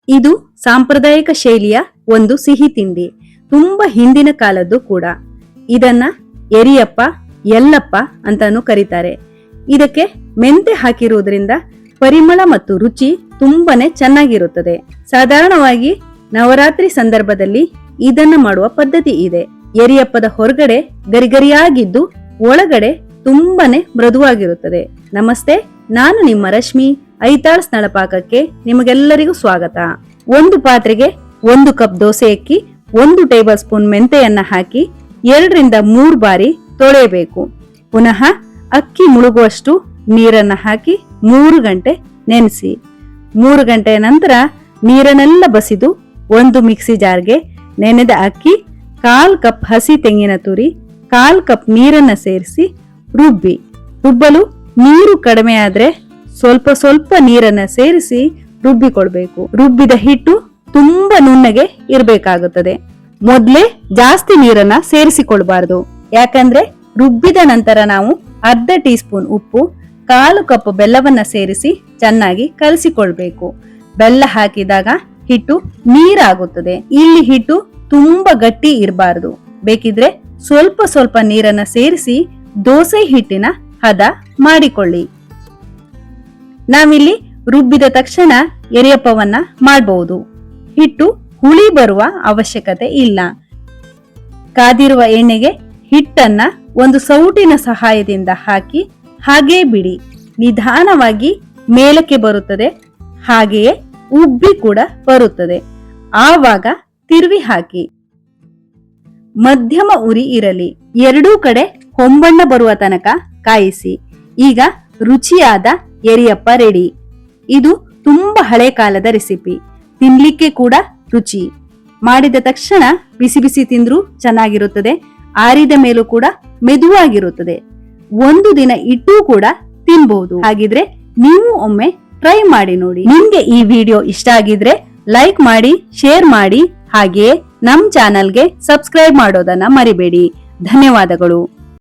ಇದು ಸಾಂಪ್ರದಾಯಿಕ ಶೈಲಿಯ ಒಂದು ಸಿಹಿ ತಿಂಡಿ, ತುಂಬಾ ಹಿಂದಿನ ಕಾಲದ್ದು ಕೂಡ. ಇದನ್ನ ಎರಿಯಪ್ಪ, ಎಲ್ಲಪ್ಪ ಅಂತಾನು ಕರೀತಾರೆ. ಇದಕ್ಕೆ ಮೆಂತೆ ಹಾಕಿರುವುದರಿಂದ ಪರಿಮಳ ಮತ್ತು ರುಚಿ ತುಂಬಾನೇ ಚೆನ್ನಾಗಿರುತ್ತದೆ. ಸಾಧಾರಣವಾಗಿ ನವರಾತ್ರಿ ಸಂದರ್ಭದಲ್ಲಿ ಇದನ್ನ ಮಾಡುವ ಪದ್ಧತಿ ಇದೆ. ಎರಿಯಪ್ಪದ ಹೊರಗಡೆ ಗರಿಗರಿಯಾಗಿದ್ದು ಒಳಗಡೆ ತುಂಬಾನೇ ಮೃದುವಾಗಿರುತ್ತದೆ. ನಮಸ್ತೆ, ನಾನು ನಿಮ್ಮ ರಶ್ಮಿ. ಐತಾಳ್ ನಳಪಾಕಕ್ಕೆ ನಿಮಗೆಲ್ಲರಿಗೂ ಸ್ವಾಗತ. ಒಂದು ಪಾತ್ರೆಗೆ 1 ಕಪ್ ದೋಸೆ ಅಕ್ಕಿ, 1 ಟೇಬಲ್ ಸ್ಪೂನ್ ಮೆಂತೆಯನ್ನ ಹಾಕಿ 2 ರಿಂದ 3 ಬಾರಿ ತೊಳೆಯಬೇಕು. ಪುನಃ ಅಕ್ಕಿ ಮುಳುಗುವಷ್ಟು ನೀರನ್ನ ಹಾಕಿ 3 ಗಂಟೆ ನೆನೆಸಿ. 3 ಗಂಟೆಯ ನಂತರ ನೀರನ್ನೆಲ್ಲ ಬಸಿದು ಒಂದು ಮಿಕ್ಸಿ ಜಾರ್ಗೆ ನೆನೆದ ಅಕ್ಕಿ, 1/4 ಕಪ್ ಹಸಿ ತೆಂಗಿನ ತುರಿ, 1/4 ಕಪ್ ನೀರನ್ನ ಸೇರಿಸಿ ರುಬ್ಬಲು ನೀರು ಕಡಿಮೆ ಆದ್ರೆ ಸ್ವಲ್ಪ ಸ್ವಲ್ಪ ನೀರನ್ನ ಸೇರಿಸಿ ರುಬ್ಬಿಕೊಳ್ಬೇಕು. ರುಬ್ಬಿದ ಹಿಟ್ಟು ತುಂಬಾ ನುಣ್ಣಗೆ ಇರಬೇಕಾಗುತ್ತದೆ. ಮೊದ್ಲೇ ಜಾಸ್ತಿ ನೀರನ್ನ ಸೇರಿಸಿಕೊಳ್ಬಾರ್ದು, ಯಾಕಂದ್ರೆ ರುಬ್ಬಿದ ನಂತರ ನಾವು ಅರ್ಧ ಟೀ ಸ್ಪೂನ್ ಉಪ್ಪು, 1/4 ಕಪ್ ಬೆಲ್ಲವನ್ನ ಸೇರಿಸಿ ಚೆನ್ನಾಗಿ ಕಲಸಿಕೊಳ್ಬೇಕು. ಬೆಲ್ಲ ಹಾಕಿದಾಗ ಹಿಟ್ಟು ನೀರಾಗುತ್ತದೆ. ಇಲ್ಲಿ ಹಿಟ್ಟು ತುಂಬಾ ಗಟ್ಟಿ ಇರಬಾರದು. ಬೇಕಿದ್ರೆ ಸ್ವಲ್ಪ ಸ್ವಲ್ಪ ನೀರನ್ನ ಸೇರಿಸಿ ದೋಸೆ ಹಿಟ್ಟಿನ ಹದ ಮಾಡಿಕೊಳ್ಳಿ. ನಾವಿಲ್ಲಿ ರುಬ್ಬಿದ ತಕ್ಷಣ ಎರಿಯಪ್ಪವನ್ನ ಮಾಡಬಹುದು. ಹಿಟ್ಟು ಹುಳಿ ಬರುವ ಅವಶ್ಯಕತೆ ಇಲ್ಲ. ಕಾದಿರುವ ಎಣ್ಣೆಗೆ ಹಿಟ್ಟನ್ನ ಒಂದು ಸೌಟಿನ ಸಹಾಯದಿಂದ ಹಾಕಿ ಹಾಗೇ ಬಿಡಿ. ನಿಧಾನವಾಗಿ ಮೇಲಕ್ಕೆ ಬರುತ್ತದೆ, ಹಾಗೆಯೇ ಉಬ್ಬಿ ಕೂಡ ಬರುತ್ತದೆ. ಆವಾಗ ತಿರುವಿ ಹಾಕಿ. ಮಧ್ಯಮ ಉರಿ ಇರಲಿ. ಎರಡೂ ಕಡೆ ಹೊಂಬಣ್ಣ ಬರುವ ತನಕ ಕಾಯಿಸಿ. ಈಗ ರುಚಿಯಾದ ಎರಿಯಪ್ಪ ರೆಡಿ. ಇದು ತುಂಬಾ ಹಳೆ ಕಾಲದ ರೆಸಿಪಿ, ತಿನ್ಲಿಕ್ಕೆ ಕೂಡ ರುಚಿ. ಮಾಡಿದ ತಕ್ಷಣ ಬಿಸಿ ಬಿಸಿ ತಿಂದ್ರೂ ಚೆನ್ನಾಗಿರುತ್ತದೆ, ಆರಿದ ಮೇಲೂ ಕೂಡ ಮೆದುವಾಗಿರುತ್ತದೆ. 1 ದಿನ ಇಟ್ಟೂ ಕೂಡ ತಿನ್ಬಹುದು. ಹಾಗಿದ್ರೆ ನೀವು ಒಮ್ಮೆ ಟ್ರೈ ಮಾಡಿ ನೋಡಿ. ನಿಮ್ಗೆ ಈ ವಿಡಿಯೋ ಇಷ್ಟ ಆಗಿದ್ರೆ ಲೈಕ್ ಮಾಡಿ, ಶೇರ್ ಮಾಡಿ, ಹಾಗೆಯೇ ನಮ್ ಚಾನಲ್ಗೆ ಸಬ್ಸ್ಕ್ರೈಬ್ ಮಾಡೋದನ್ನ ಮರಿಬೇಡಿ. ಧನ್ಯವಾದಗಳು.